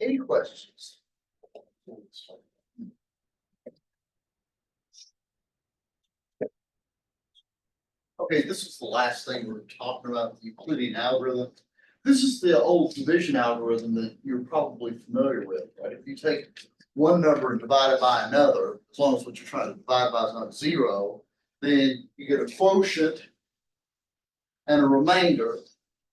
Any questions? Okay, this is the last thing we're talking about, the Euclidean algorithm. This is the old division algorithm that you're probably familiar with, right? If you take one number and divide it by another, as long as what you're trying to divide by is not zero, then you get a quotient and a remainder,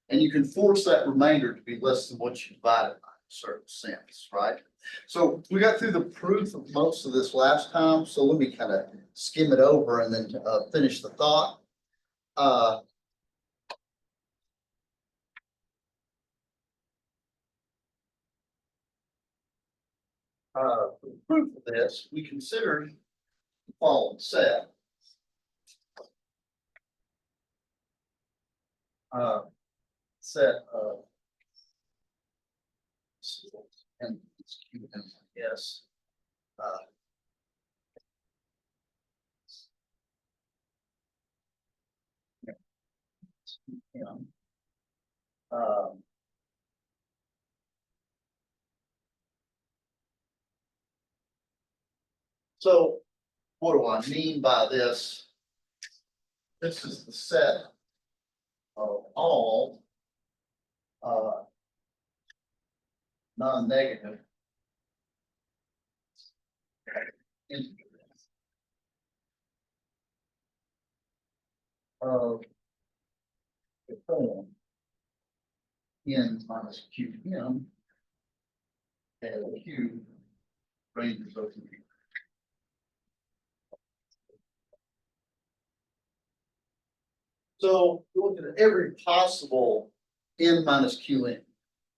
and you can force that remainder to be less than what you divided by in a certain sense, right? So we got through the proof of most of this last time, so let me kind of skim it over and then finish the thought. For the proof of this, we considered the following set. Set of and yes. So what do I mean by this? This is the set of all non-negative integers of the form n minus qm and q ranges of the. So look at every possible n minus qn,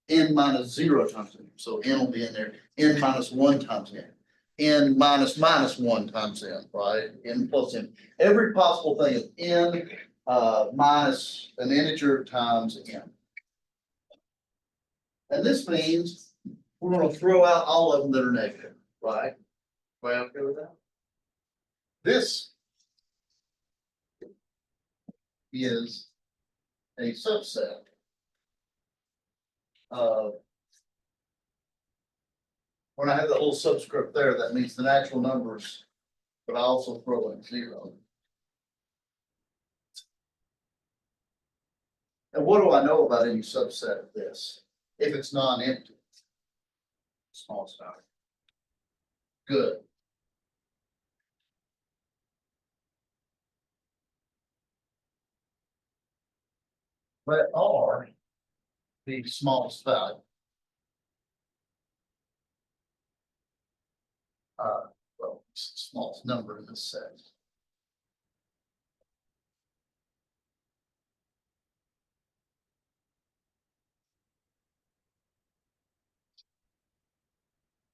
n minus 0 times n. So n will be in there, n minus 1 times n, n minus 1 times n, right? N plus n. Every possible thing is n minus an integer times n. And this means we're going to throw out all of them that are negative, right? Am I okay with that? This is a subset of, when I have the little subscript there, that means the natural numbers, but I also throw in 0. And what do I know about any subset of this? If it's non-empty, small star. Good. Let R be the smallest value. Well, it's the smallest number in this set.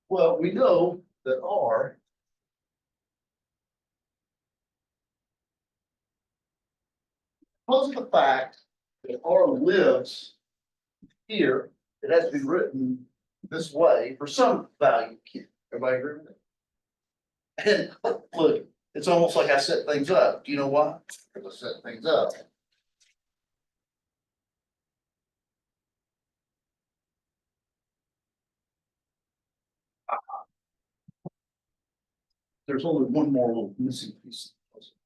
Well, we know that R because of the fact that R lives here, it has to be written this way for some value Q. Everybody agree with it? And look, it's almost like I set things up. Do you know why? Because I set things up. There's only one more little missing piece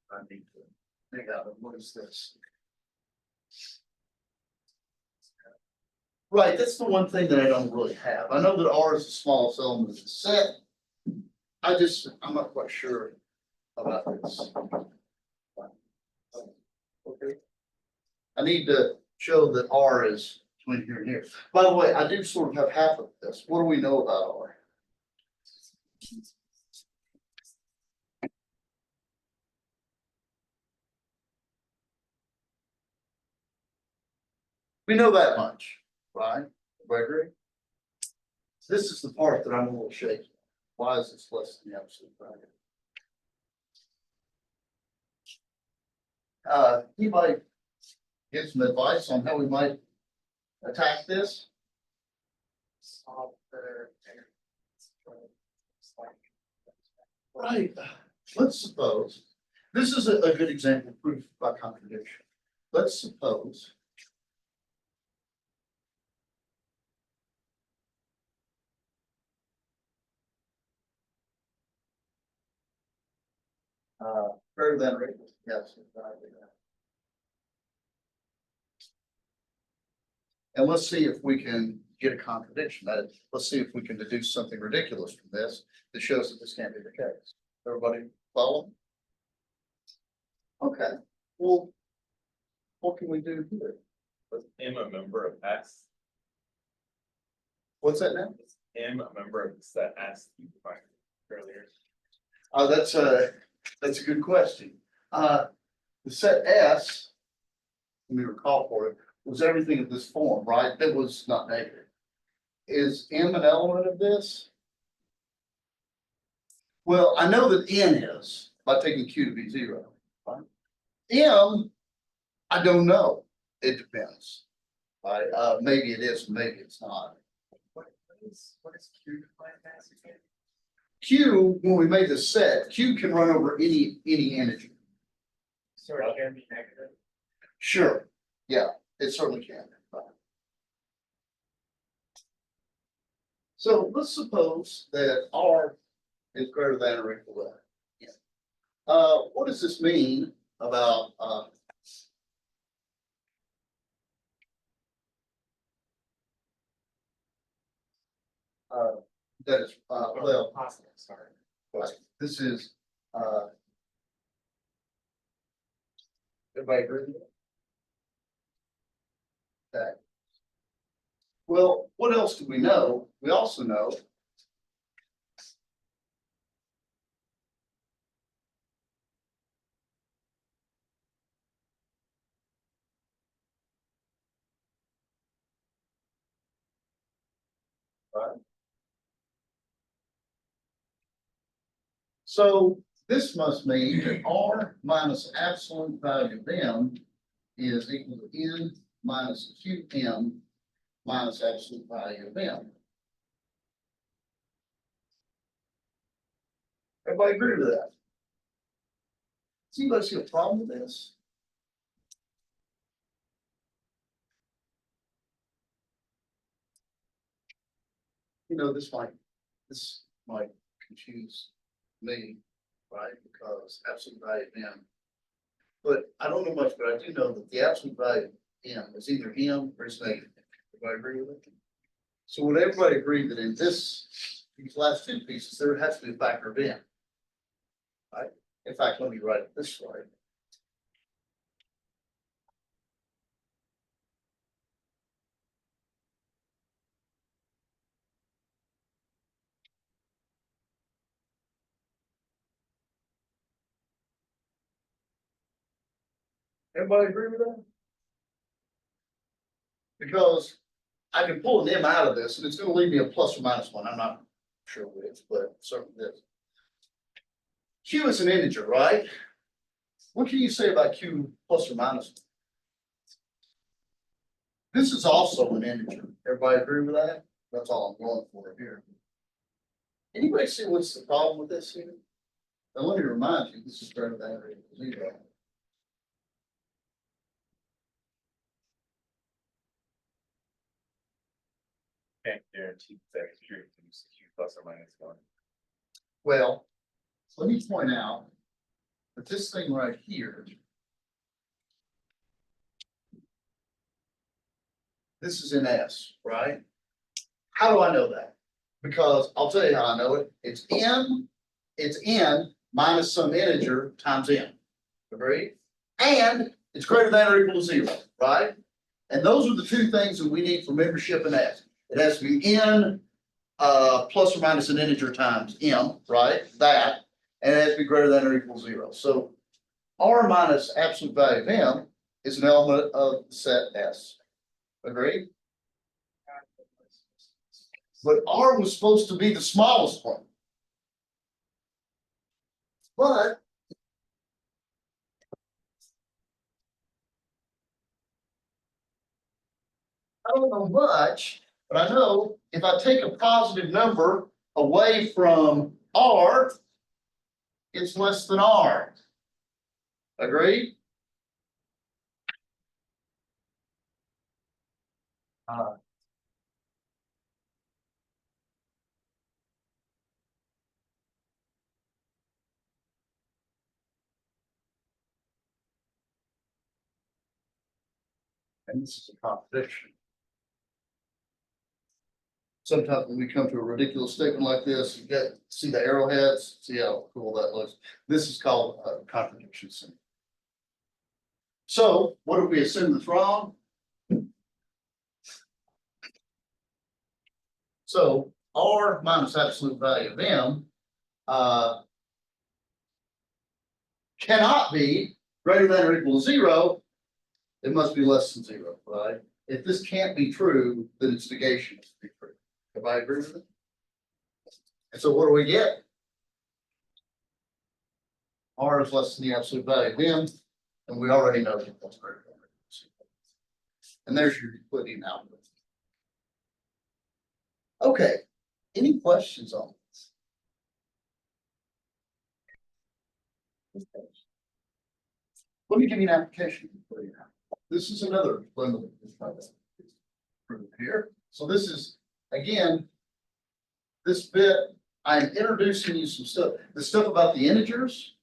I need to dig out. What is this? Right, that's the one thing that I don't really have. I know that R is the smallest element of the set. I'm not quite sure about this. Okay. I need to show that R is between here and here. By the way, I do sort of have half of this. What do we know about R? We know that much, right? Gregory? This is the part that I'm a little shaky. Why is this less than the absolute value? Anybody get some advice on how we might attack this? Right. Let's suppose this is a good example of proof by contradiction. Let's suppose Greater than or equal, yes. And let's see if we can get a contradiction. Let's see if we can deduce something ridiculous from this that shows that this can't be the case. Everybody follow? Okay, well, what can we do here? Was M a member of S? What's that now? Is M a member of the set S you defined earlier? Oh, that's a good question. The set S, let me recall for it, was everything of this form, right? That was not negative. Is M an element of this? Well, I know that N is by taking Q to be 0. Right? M, I don't know. It depends. Right? Maybe it is, maybe it's not. What is Q defined as again? Q, when we made this set, Q can run over any integer. So it can be negative. Sure. Yeah, it certainly can. So let's suppose that R is greater than or equal to N. What does this mean about that is well, Possible, sorry. this is everybody agree with that? Okay. Well, what else do we know? We also know right? So this must mean that R minus absolute value of M is equal to N minus QM minus absolute value of M. Everybody agree with that? Does anybody see a problem with this? You know, this might confuse me, right? Because absolute value of M. But I don't know much, but I do know that the absolute value of M is either M or it's negative. Everybody agree with it? So would everybody agree that in these last two pieces, there has to be a factor of M? Right? In fact, let me write it this way. Everybody agree with that? Because I can pull an M out of this and it's going to leave me a plus or minus one. I'm not sure which, but certainly is. Q is an integer, right? What can you say about Q plus or minus? This is also an integer. Everybody agree with that? That's all I'm going for here. Anybody see what's the problem with this here? Now let me remind you, this is greater than or equal to 0. Can't guarantee that Q is Q plus or minus 1. Well, let me point out that this thing right here, this is in S, right? How do I know that? Because I'll tell you how I know it. It's N minus some integer times N. Agree? And it's greater than or equal to 0, right? And those are the two things that we need for membership in S. It has to be N plus or minus an integer times M, right? That. And it has to be greater than or equal to 0. So R minus absolute value of M is an element of the set S. Agreed? But R was supposed to be the smallest one. But I don't know much, but I know if I take a positive number away from R, it's less than R. Agreed? And this is a contradiction. Sometimes when we come to a ridiculous statement like this, you get, see the arrowheads, see how cool that looks. This is called a contradiction symbol. So what do we assume that's wrong? So R minus absolute value of M cannot be greater than or equal to 0. It must be less than 0, right? If this can't be true, then its negation must be true. Everybody agree with it? And so what do we get? R is less than the absolute value of M, and we already know that that's greater than or equal to 0. And there's your Euclidean algorithm. Okay, any questions on this? Let me give you an application. This is another limit here. So this is, again, this bit, I'm introducing you some stuff. The stuff about the integers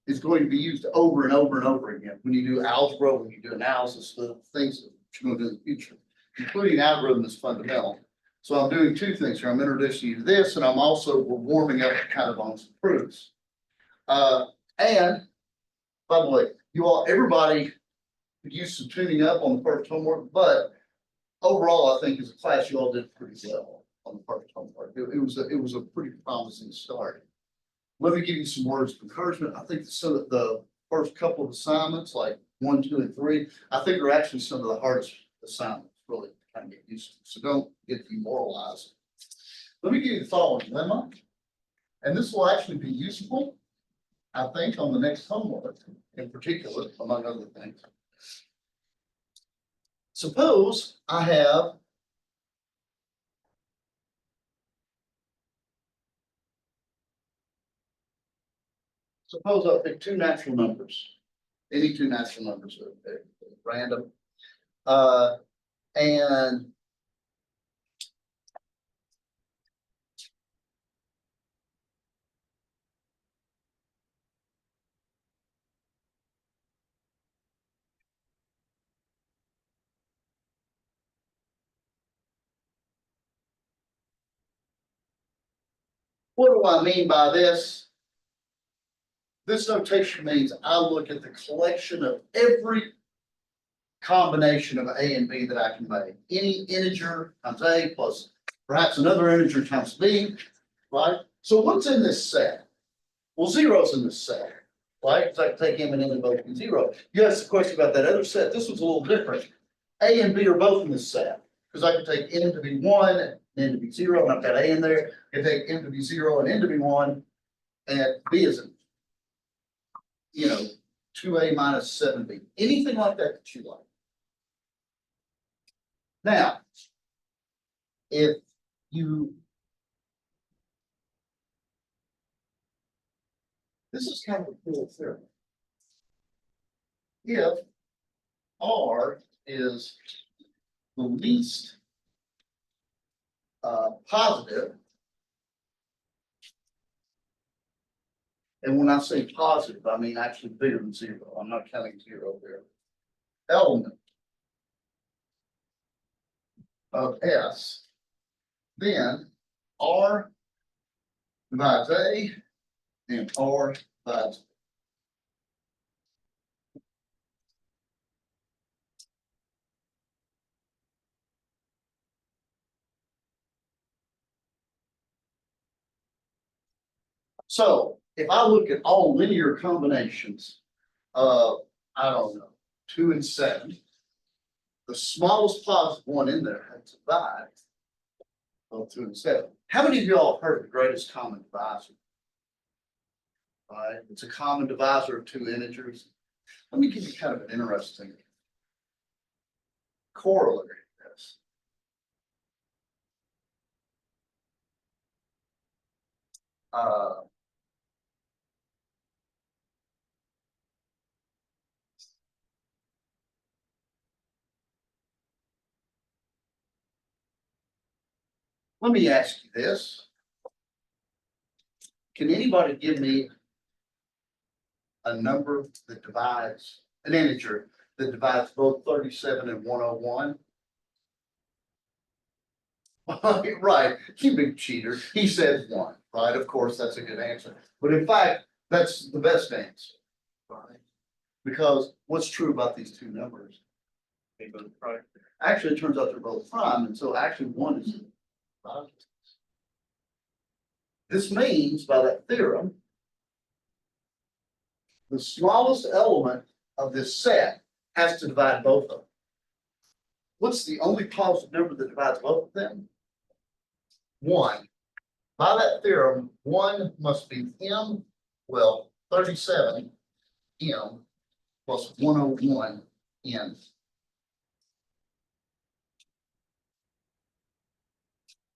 is going to be used over and over and over again. When you do algebra, when you do analysis, the things that you're going to do in the future, including algorithm is fundamental. So I'm doing two things here. I'm introducing you to this, and I'm also warming up kind of on some proofs. And by the way, you all, everybody could use some tuning up on the first homework, but overall, I think as a class, you all did pretty well on the first homework. It was a pretty promising start. Let me give you some words of encouragement. I think some of the first couple of assignments, like 1, 2, and 3, I think are actually some of the hardest assignments really to kind of get used to. So don't get demoralized. Let me give you the following lemma, and this will actually be useful, I think, on the next homework in particular, among other things. Suppose I have I pick two natural numbers, any two natural numbers are random, and what do I mean by this? This notation means I look at the collection of every combination of A and B that I can make. Any integer times A plus perhaps another integer times B, right? So what's in this set? Well, zero's in this set, right? Because I can take M and N and both be 0. You asked the question about that other set. This was a little different. A and B are both in this set because I can take M to be 1 and N to be 0, and I've got A in there. I can take M to be 0 and N to be 1, and B isn't. 2A minus 7B, anything like that that you like. Now, if you, this is kind of a cool theorem. If R is the least positive, and when I say positive, I mean actually bigger than 0. I'm not counting 0 there. Element of S, then R divides A and R divides B. So if I look at all linear combinations of, I don't know, 2 and 7, the smallest positive one in there had to divide of 2 and 7. How many of y'all have heard of the greatest common divisor? Right, it's a common divisor of 2 integers. Let me give you kind of an interesting corollary to this. Let me ask you this. Can anybody give me a number that divides an integer that divides both 37 and 101? Right, you big cheater. He said one, right? Of course, that's a good answer. But in fact, that's the best answer, right? Because what's true about these two numbers? They both prime. Actually, it turns out they're both prime, and so actually one is right. This means by that theorem, the smallest element of this set has to divide both of them. What's the only positive number that divides both of them? One. By that theorem, one must be m, well, 37 m plus 101 n.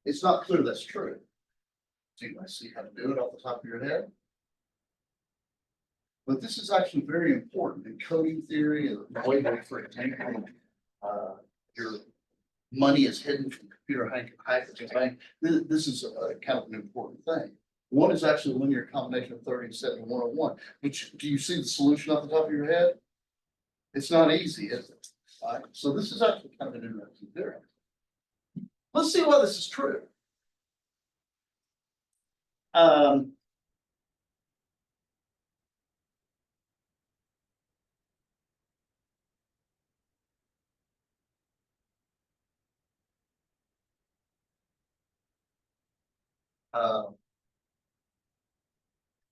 It's not clear that's true. So you might see how to do it off the top of your head. But this is actually very important in coding theory and the way that, for example, your money is hidden from computer hackers. This is a kind of an important thing. One is actually a linear combination of 37 and 101. Which, do you see the solution off the top of your head? It's not easy, is it? Right? So this is actually kind of an interesting theorem. Let's see why this is true.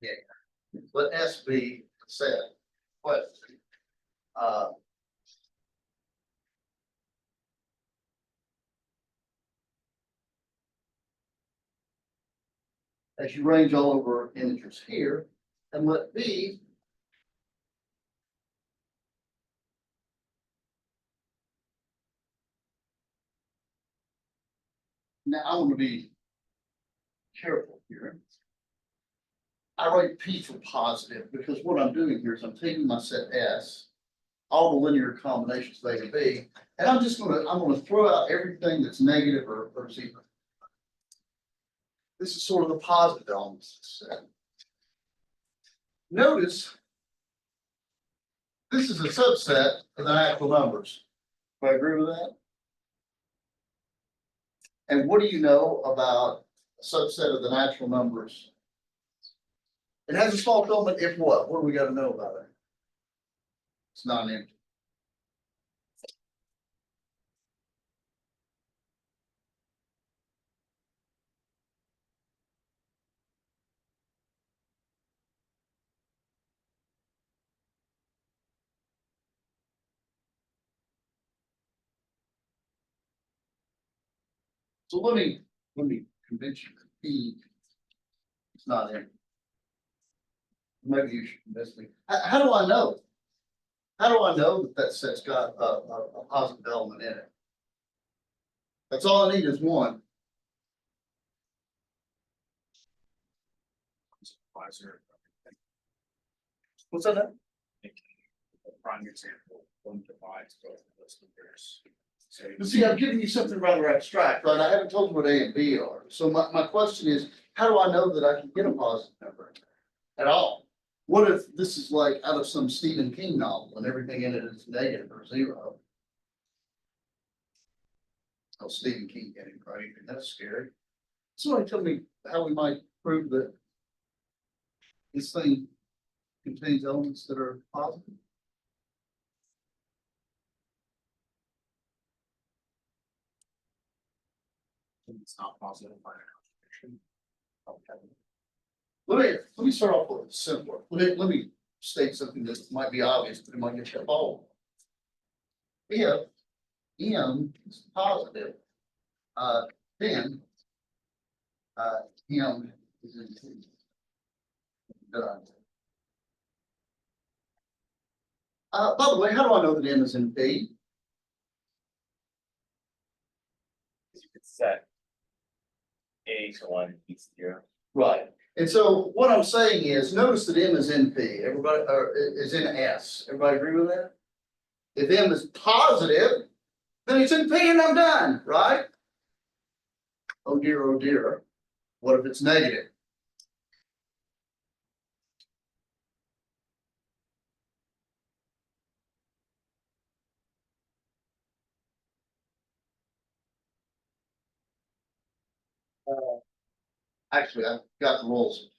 Yeah, let S be said. What? As you range all over integers here, and let B now I want to be careful here. I write P for positive because what I'm doing here is I'm taking my set S, all the linear combinations of A and B, and I'm gonna throw out everything that's negative or zero. This is sort of the positive elements of the set. Notice this is a subset of the natural numbers. Do I agree with that? And what do you know about a subset of the natural numbers? It has a small element if what? What do we got to know about it? It's non-empty. So let me convince you that P is not empty. Maybe you should convince me. How do I know? How do I know that that set's got a positive element in it? That's all I need is one. What's that? Prime example, one divides both of those numbers. So But see, I'm giving you something rather abstract, right? I haven't told you what A and B are. So my question is, how do I know that I can get a positive number at all? What if this is like out of some Stephen King novel and everything in it is negative or zero? Oh, Stephen King getting right. That's scary. Somebody tell me how we might prove that this thing contains elements that are positive. it's not positive by contradiction. Okay. Let me start off with simpler. Let me state something that might be obvious, but it might get you involved. If M is positive, then M is in T. Done. By the way, how do I know that M is in P? You could set A to 1 equals 0. Right. And so what I'm saying is, notice that M is in P. Everybody, or is in S. Everybody agree with that? If M is positive, then it's in P and I'm done, right? Oh dear, oh dear. What if it's negative? Actually, I've got the rules.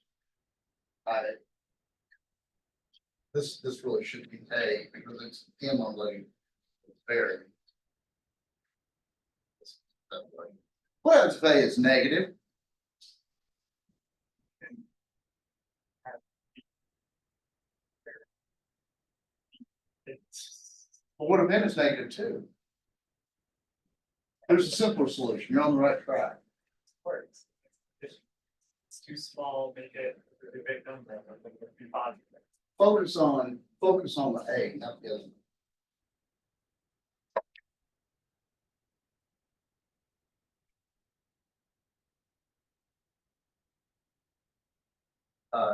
This really should be A because it's M on the vary. What happens if A is negative? Well, what if N is negative too? There's a simpler solution. You're on the right track. Works. It's too small, make it a big number, but it'd be positive. Focus on the A, not the other.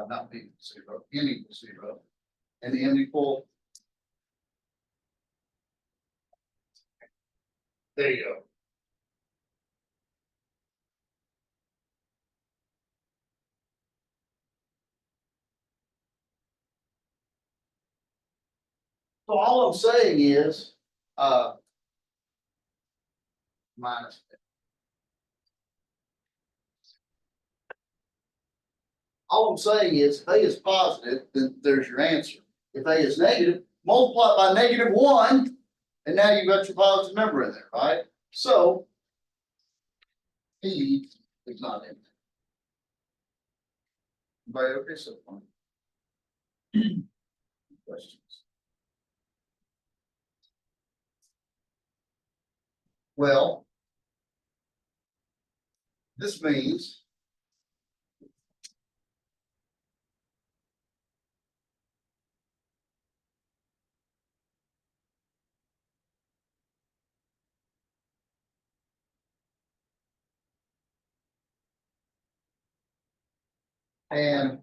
Not B equals 0, N equals 0, and N equal. There you go. So all I'm saying is, minus. All I'm saying is, if A is positive, then there's your answer. If A is negative, multiply it by -1, and now you've got your positive number in there, right? So P is not in there. Everybody okay so far? Questions? Well, this means and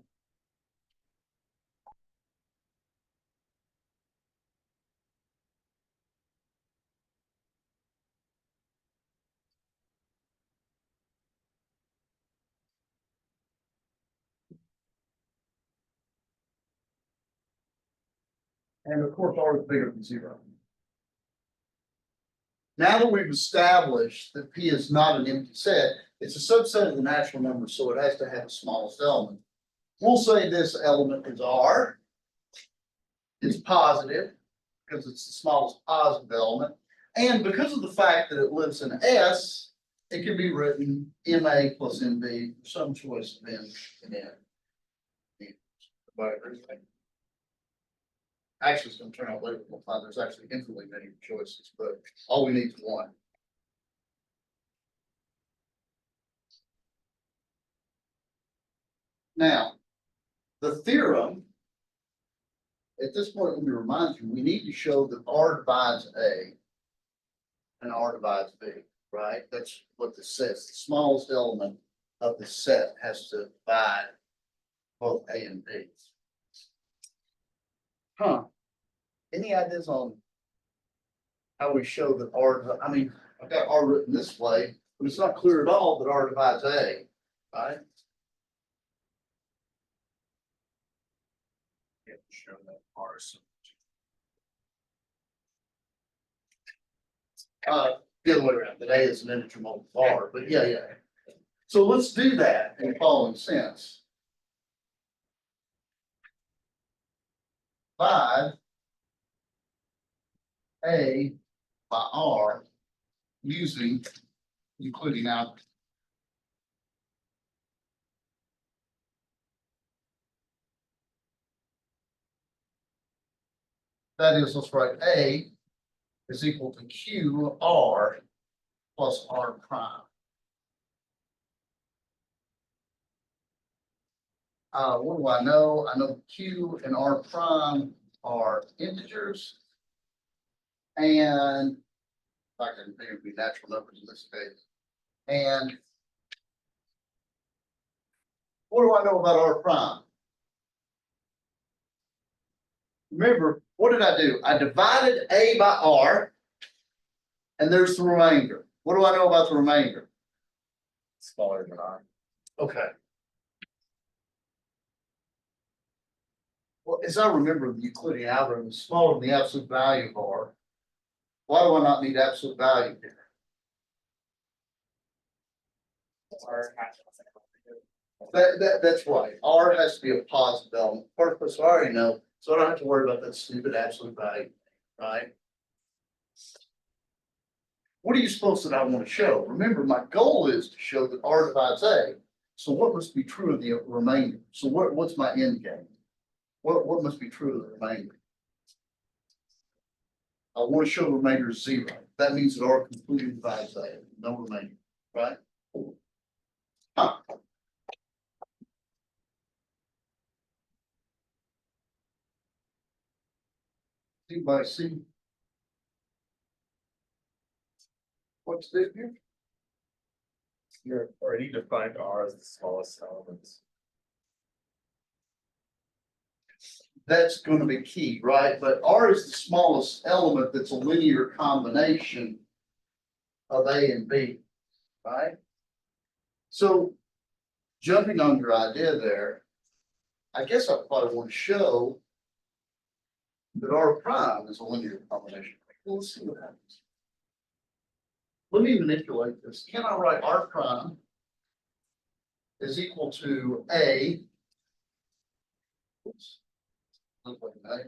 of course R is bigger than 0. Now that we've established that P is not an empty set, it's a subset of the natural numbers, so it has to have the smallest element. We'll say this element is R. It's positive because it's the smallest positive element. And because of the fact that it lives in S, it can be written MA plus MB for some choice of N and N. Actually, it's going to turn out later. We'll find there's actually infinitely many choices, but all we need is one. Now, the theorem, at this point, let me remind you, we need to show that R divides A and R divides B, right? That's what this says. The smallest element of the set has to divide both A and B. Huh? Any ideas on how we show that R, I mean, I've got R written this way, but it's not clear at all that R divides A, right? Yeah, show that R is The other way around, that A is an integer multiple of R, but yeah. So let's do that in the following sense. Divide A by R using Euclidean algebra. That is, let's write A is equal to QR plus R prime. What do I know? I know Q and R prime are integers. And I can think it'd be natural numbers in this case. And what do I know about R prime? Remember, what did I do? I divided A by R, and there's the remainder. What do I know about the remainder? smaller than R. Okay. Well, as I remember the Euclidean algorithm is smaller than the absolute value of R. Why do I not need absolute value here? R has That's right. R has to be a positive element. Purpose, I already know, so I don't have to worry about that stupid absolute value, right? What do you suppose that I want to show? Remember, my goal is to show that R divides A. So what must be true of the remainder? So what's my end game? What must be true of the remainder? I want to show the remainder is 0. That means that R completely divides A, no remainder, right? Huh. Anybody see what's this here? You're already defined R as the smallest elements. That's going to be key, right? But R is the smallest element that's a linear combination of A and B, right? So jumping on your idea there, I guess I probably want to show that R prime is a linear combination. Well, let's see what happens. Let me manipulate this. Can I write R prime is equal to A? Oops. Look like an A.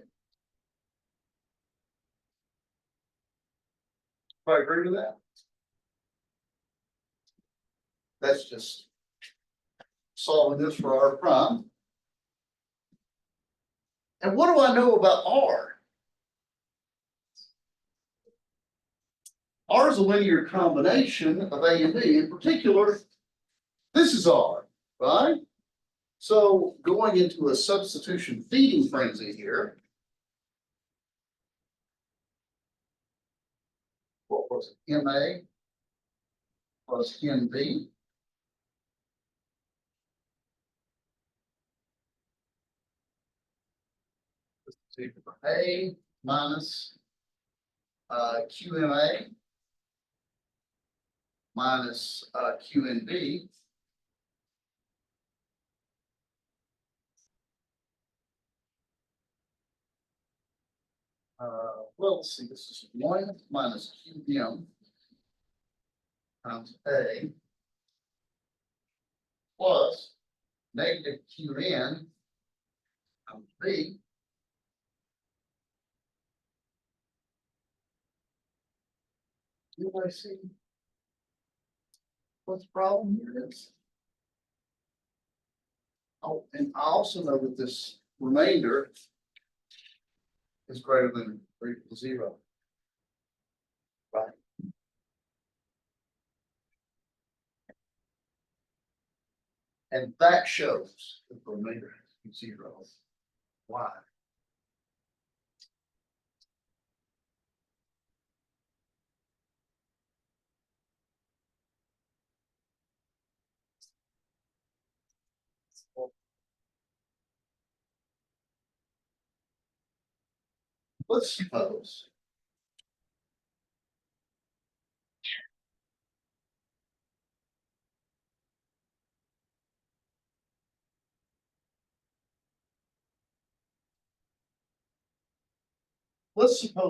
Do I agree with that? That's just solving this for R prime. And what do I know about R? R is a linear combination of A and B. In particular, this is R, right? So going into a substitution feeding frenzy here. What was it? MA plus MB. A minus QMA minus QNB. Well, let's see, this is 1 minus QM times A plus negative QN times B. Do I see what the problem here is? Oh, and I also know that this remainder is greater than or equal to 0. Right. And that shows that the remainder has to be 0. Why? Let's suppose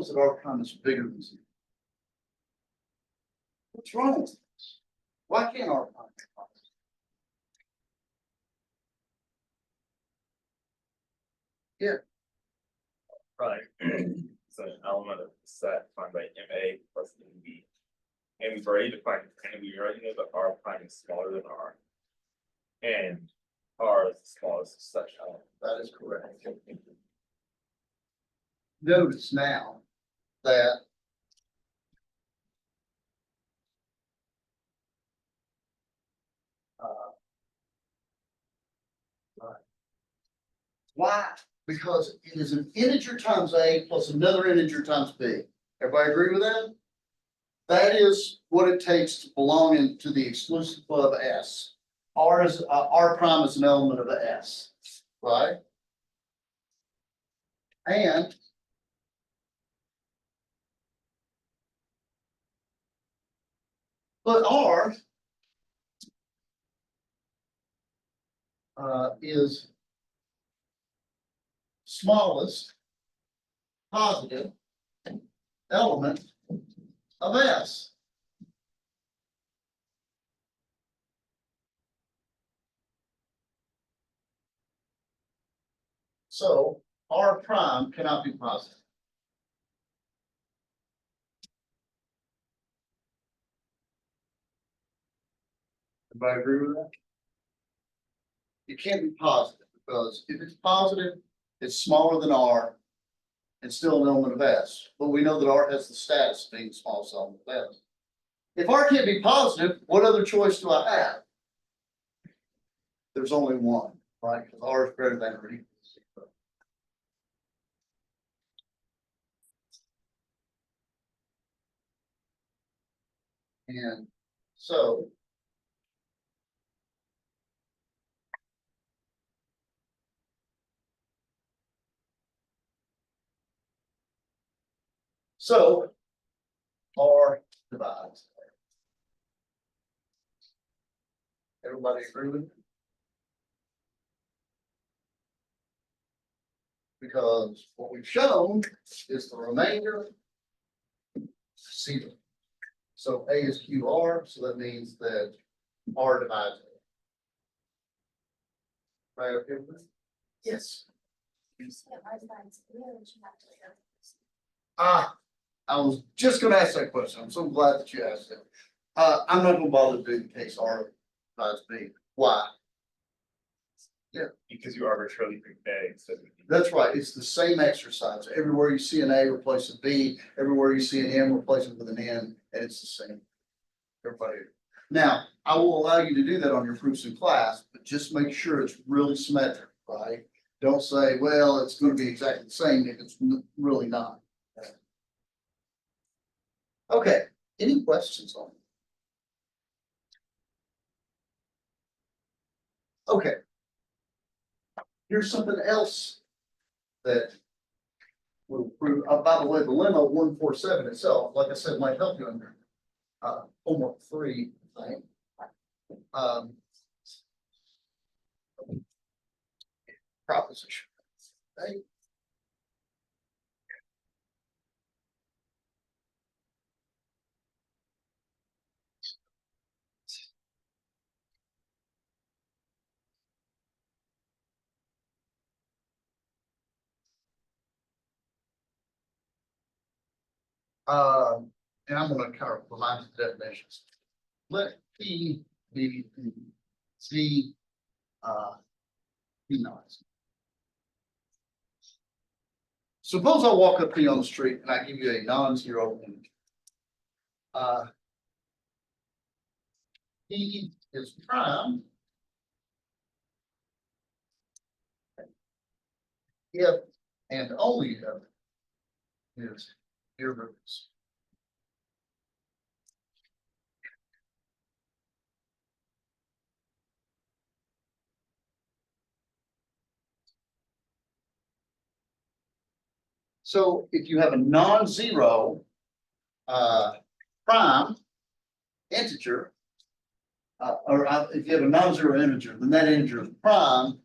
that R prime is bigger than 0. What's wrong with this? Why can't R prime be positive? Yeah. Right. So an element of the set defined by MA plus MB. And we've already defined, and we already know that R prime is smaller than R. And R is the smallest of such element. That is correct. Notice now that why? Because it is an integer times A plus another integer times B. Everybody agree with that? That is what it takes to belong into the exclusive of S. R prime is an element of S, right? And but R is smallest positive element of S. So R prime cannot be positive. Everybody agree with that? It can't be positive because if it's positive, it's smaller than R and still an element of S. But we know that R has the status of being the smallest element of S. If R can't be positive, what other choice do I have? There's only one, right? Because R is greater than or equal to 0. And so R divides. Everybody agree with me? Because what we've shown is the remainder zero. So A is QR, so that means that R divides A. Right, okay with this? Yes. I was just gonna ask that question. I'm so glad that you asked it. I'm not gonna bother to do the case R divides B. Why? Because you arbitrarily pick A instead of B. That's right. It's the same exercise. Everywhere you see an A, replace a B. Everywhere you see an M, replace it with an N, and it's the same. Everybody. Now, I will allow you to do that on your proofs in class, but just make sure it's really symmetric, right? Don't say, well, it's going to be exactly the same if it's really not. Okay. Any questions on it? Okay. Here's something else that will prove. By the way, the lemma 147 itself, like I said, might help you under homework 3, I think. Proposition. Okay. And I'm going to kind of remind you the definitions. Let P be Z P naught. Suppose I walk up to you on the street and I give you a non-zero integer. P is prime if and only if is irreducible. So if you have a non-zero prime integer, if you have a non-zero integer, then that integer is prime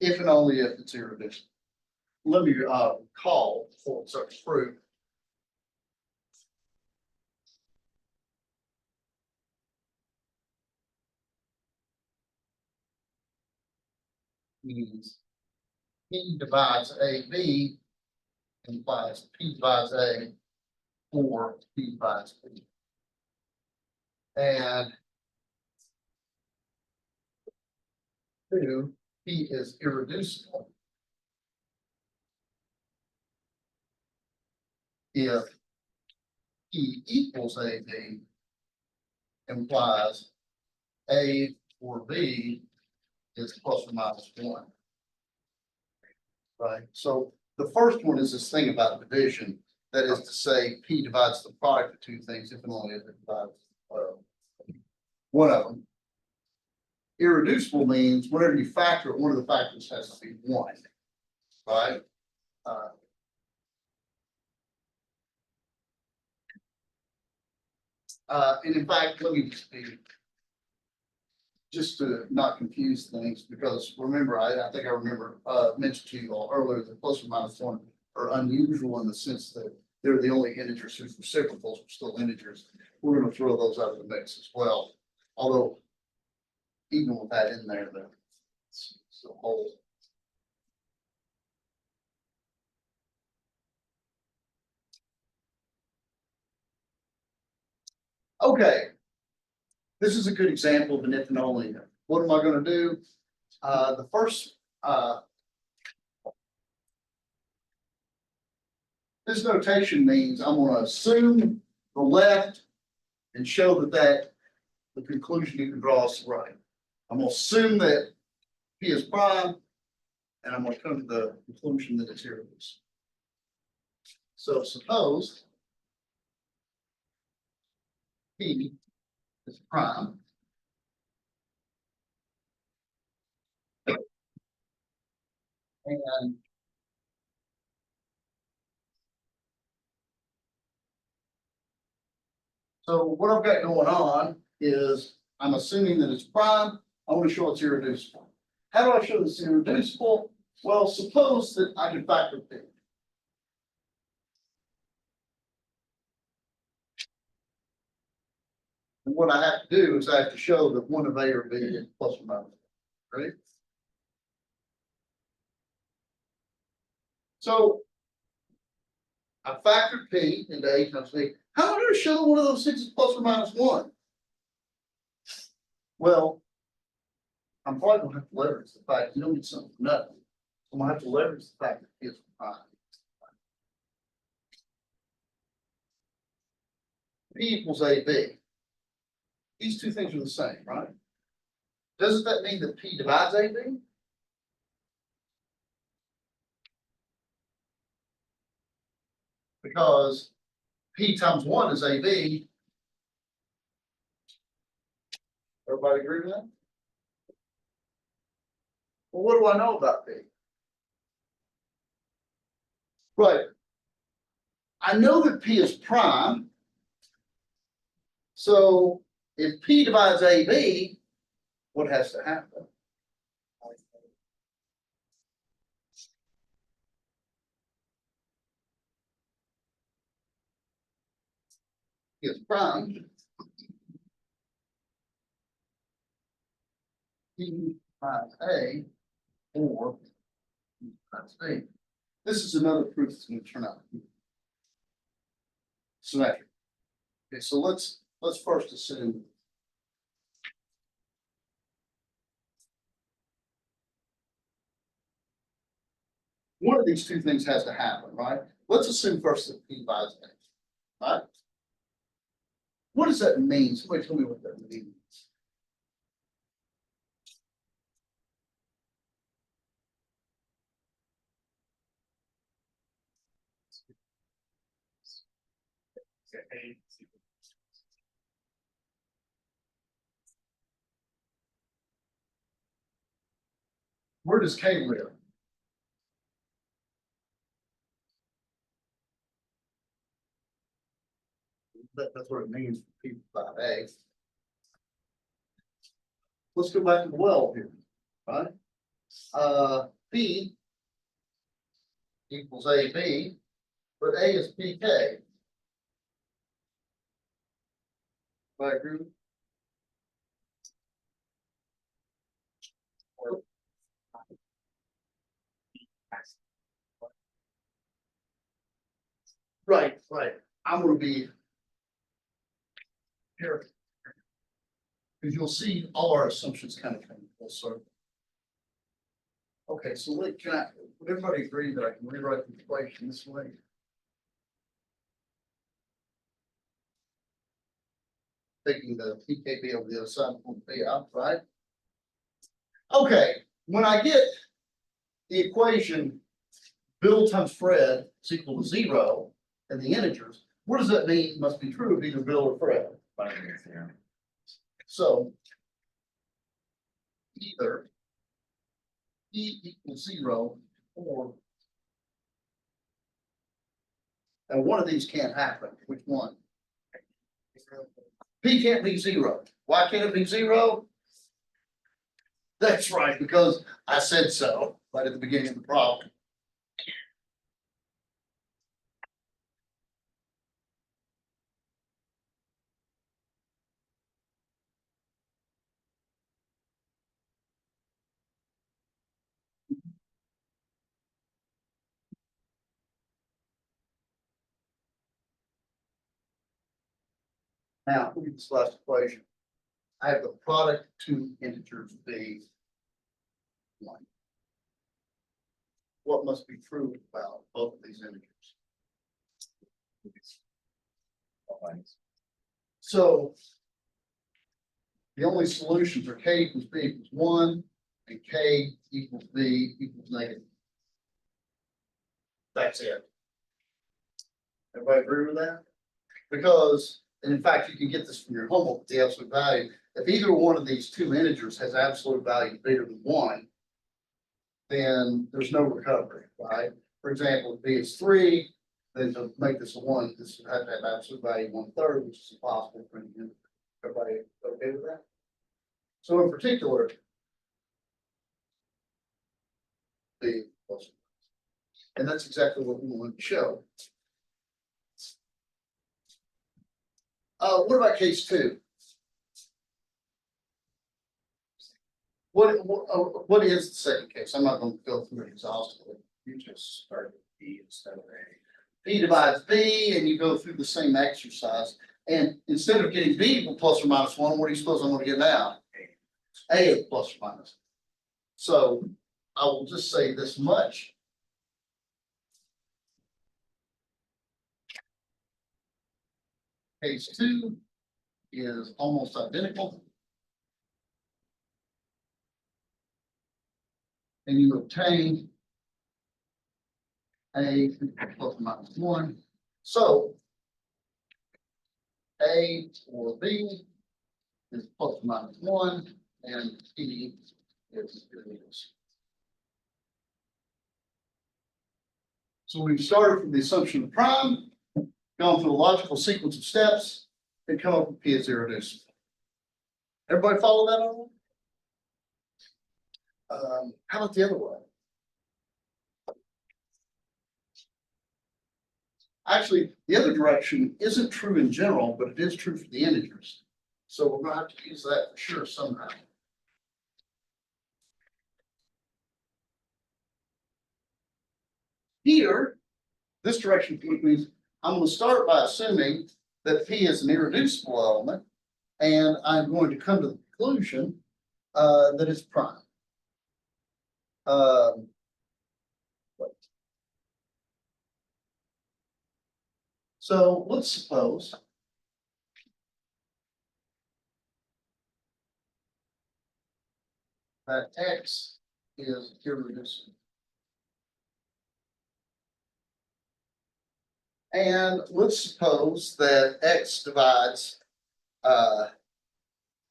if and only if it's irreducible. Let me call for such proof. Means P divides AB implies P divides A or P divides B. And 2, P is irreducible if P equals AB implies A or B is plus or minus 1. Right. So the first one is this thing about division. That is to say, P divides the product of two things if and only if it divides one of them. Irreducible means whenever you factor it, one of the factors has to be 1. Right. And in fact, let me just to not confuse things, because remember, I think I remember mentioned to you all earlier that plus or minus 1 are unusual in the sense that they're the only integers whose reciprocals are still integers. We're going to throw those out of the mix as well. Although, even with that in there, it's still whole. Okay. This is a good example of an if and only. What am I gonna do? The first, this notation means I'm gonna assume the left and show that the conclusion you can draw is right. I'm gonna assume that P is prime, and I'm gonna come to the conclusion that it's irreducible. So suppose P is prime. And so what I've got going on is I'm assuming that it's prime. I want to show it's irreducible. How do I show this irreducible? Well, suppose that I can factor P. And what I have to do is I have to show that one of A or B is plus or minus, right? So I factored P into A times B. How am I going to show one of those things is plus or minus one? Well, I'm probably going to have to leverage the fact you don't get something for nothing. I'm going to have to leverage the fact that P is prime. P equals AB. These two things are the same, right? Doesn't that mean that P divides AB? Because P times 1 is AB. Everybody agree with that? Well, what do I know about P? Right. I know that P is prime. So if P divides AB, what has to happen? P is prime. P times A or P times B. This is another proof that's going to turn out symmetric. Okay, so let's first assume one of these two things has to happen, right? Let's assume first that P divides A, right? What does that mean? Somebody tell me what that means. Where does K live? That's what it means for P divided A. Let's go back to the well here, right? P equals AB, but A is PK. I agree. Right. I'm going to be here because you'll see all our assumptions kind of come full circle. Okay, so would everybody agree that I can rewrite the equation this way? Taking the PKB over the other side will be out, right? Okay, when I get the equation Bill times Fred is equal to 0 and the integers, what does that mean must be true of either Bill or Fred? So either P equals 0 or, and one of these can't happen. Which one? P can't be 0. Why can't it be 0? That's right, because I said so right at the beginning of the problem. Now, look at this last equation. I have the product of two integers b 1. What must be true about both of these integers? So the only solution for k equals b equals 1 and k equals b equals negative. That's it. Everybody agree with that? Because, and in fact, you can get this from your homework, the absolute value. If either one of these two integers has absolute value bigger than 1, then there's no recovery, right? For example, if b is 3, then to make this a 1, this would have to have absolute value 1/3, which is impossible for any integer. Everybody okay with that? So in particular, b plus, and that's exactly what we want to show. What about case 2? What is the second case? I'm not going to go through it exhaustively. You just start with B instead of A. B divides B, and you go through the same exercise. And instead of getting B equal plus or minus 1, what do you suppose I'm going to get now? A plus or minus. So I will just say this much. Case 2 is almost identical. And you obtain A plus or minus 1. So A or B is plus or minus 1, and P is. So we've started from the assumption of prime, gone through a logical sequence of steps, and come up with P is irreducible. Everybody follow that on? How about the other way? Actually, the other direction isn't true in general, but it is true for the integers. So we're going to have to use that for sure somehow. Here, this direction means I'm going to start by assuming that P is an irreducible element, and I'm going to come to the conclusion that it's prime. So let's suppose that X is irreducible. And let's suppose that X divides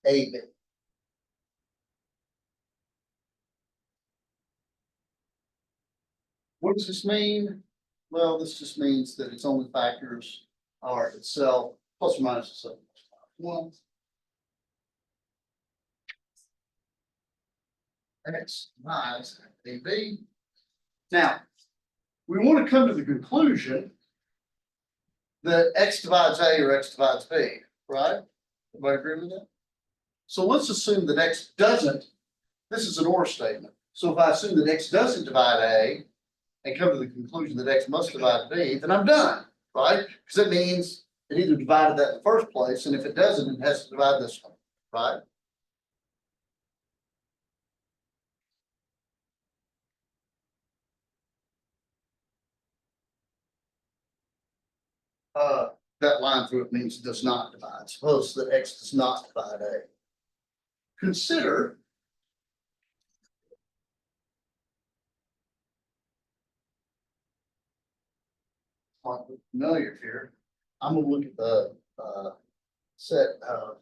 AB. What does this mean? Well, this just means that its only factors are itself plus or minus itself. 1. X divides AB. Now, we want to come to the conclusion that X divides A or X divides B, right? Everybody agree with that? So let's assume that X doesn't. This is an OR statement. So if I assume that X doesn't divide A and come to the conclusion that X must divide B, then I'm done, right? Because it means it either divided that in the first place, and if it doesn't, it has to divide this one, right? That line through it means does not divide. Suppose that X does not divide A. Consider familiar here. I'm going to look at the set of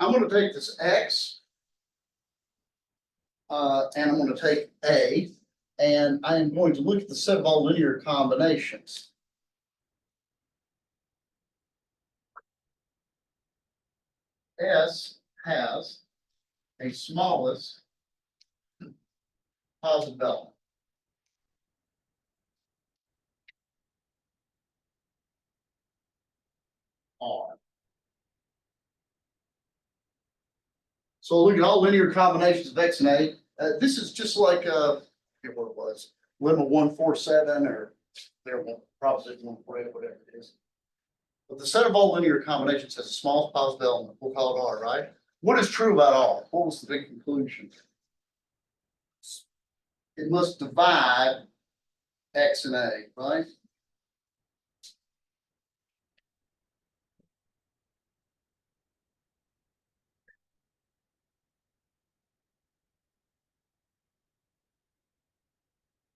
I'm going to take this X and I'm going to take A, and I am going to look at the set of all linear combinations. S has a smallest positive element. R. So look at all linear combinations of X and A. This is just like, I forget what it was, lemma 147 or there, proposition 148, whatever it is. But the set of all linear combinations has the smallest positive element. We'll call it R, right? What is true about R? What was the big conclusion? It must divide X and A, right?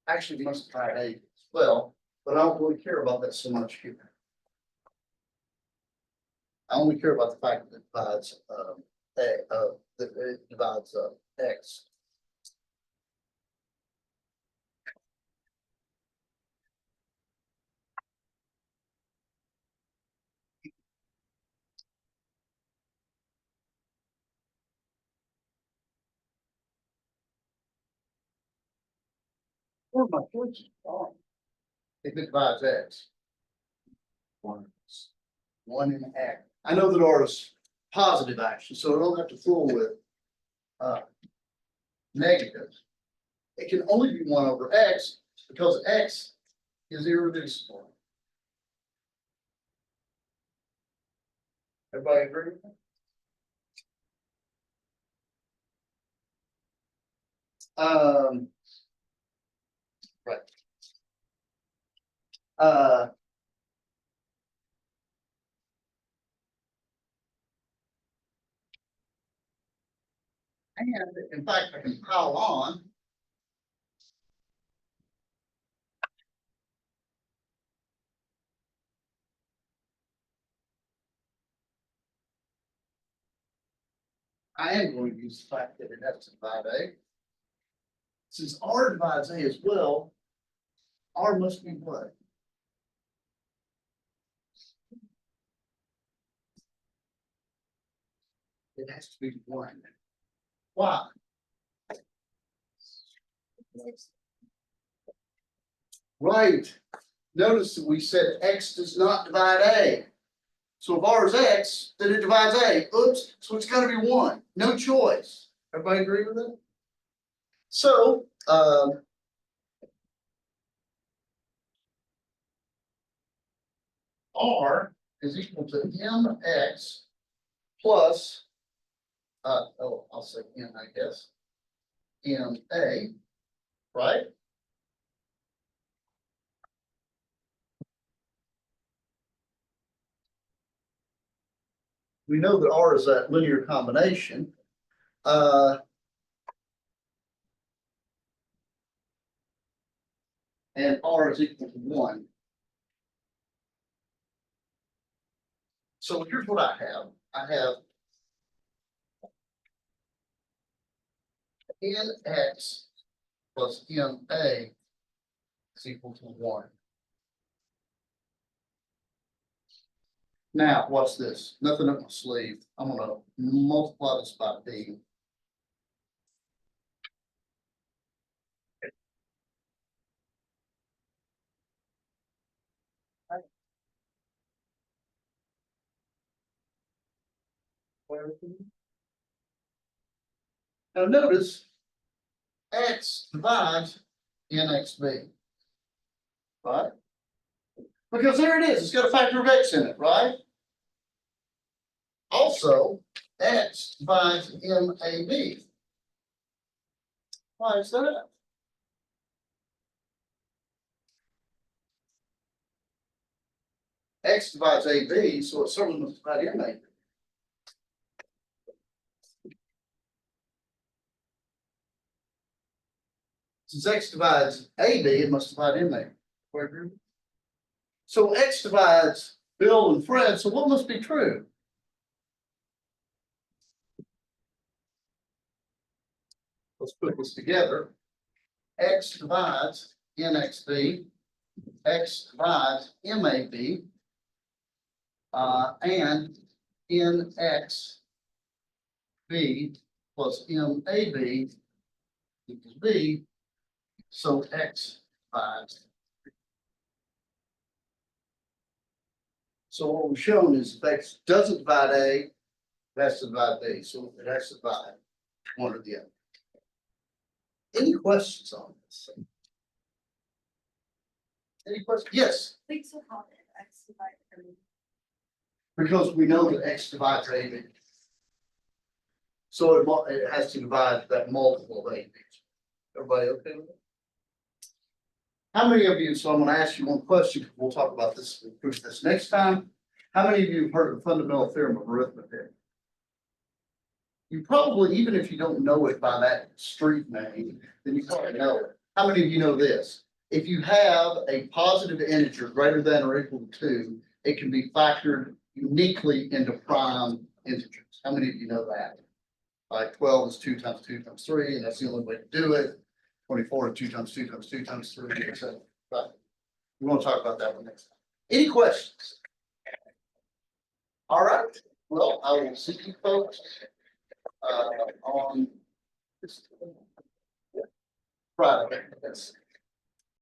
Actually, it must divide A as well, but I don't really care about that so much here. I only care about the fact that it divides that it divides X. Where my choices are. If it divides X. One in X. I know that R is positive actually, so I don't have to fool with negatives. It can only be 1 over X because X is irreducible. Everybody agree with that? Right. And in fact, I can pile on. I am going to use the fact that it has to divide A. Since R divides A as well, R must be what? It has to be 1. Why? Right. Notice that we said X does not divide A. So if R is X, then it divides A. Oops, so it's gotta be 1. No choice. Everybody agree with that? So, R is equal to MX plus, I'll say N, I guess, MA, right? We know that R is that linear combination. And R is equal to 1. So here's what I have. I have NX plus MA is equal to 1. Now, what's this? Nothing up my sleeve. I'm going to multiply this by B. Now notice X divides NXB, right? Because there it is. It's got a factor of X in it, right? Also, X divides MAB. Why is that? X divides AB, so it certainly must divide MAB. Since X divides AB, it must divide MAB. So X divides Bill and Fred, so what must be true? Let's put this together. X divides NXB, X divides MAB, and NXB plus MAB equals B, so X divides. So what we've shown is if X doesn't divide A, it has to divide B, so it has to divide one or the other. Any questions on this? Any questions? Yes, Wait, so how did X divide everything? because we know that X divides AB. So it has to divide that multiple of AB. Everybody okay with it? How many of you, so I'm gonna ask you one question, we'll talk about this, we'll prove this next time. How many of you have heard of the fundamental theorem of arithmetic? You probably, even if you don't know it by that street name, then you probably know it. How many of you know this? If you have a positive integer greater than or equal to 2, it can be factored uniquely into prime integers. How many of you know that? Like 12 is 2 times 2 times 3, and that's the only way to do it. 24 is 2 times 2 times 2 times 3, etc. Right. We want to talk about that one next time. Any questions? All right. Well, I will see you folks on this Friday.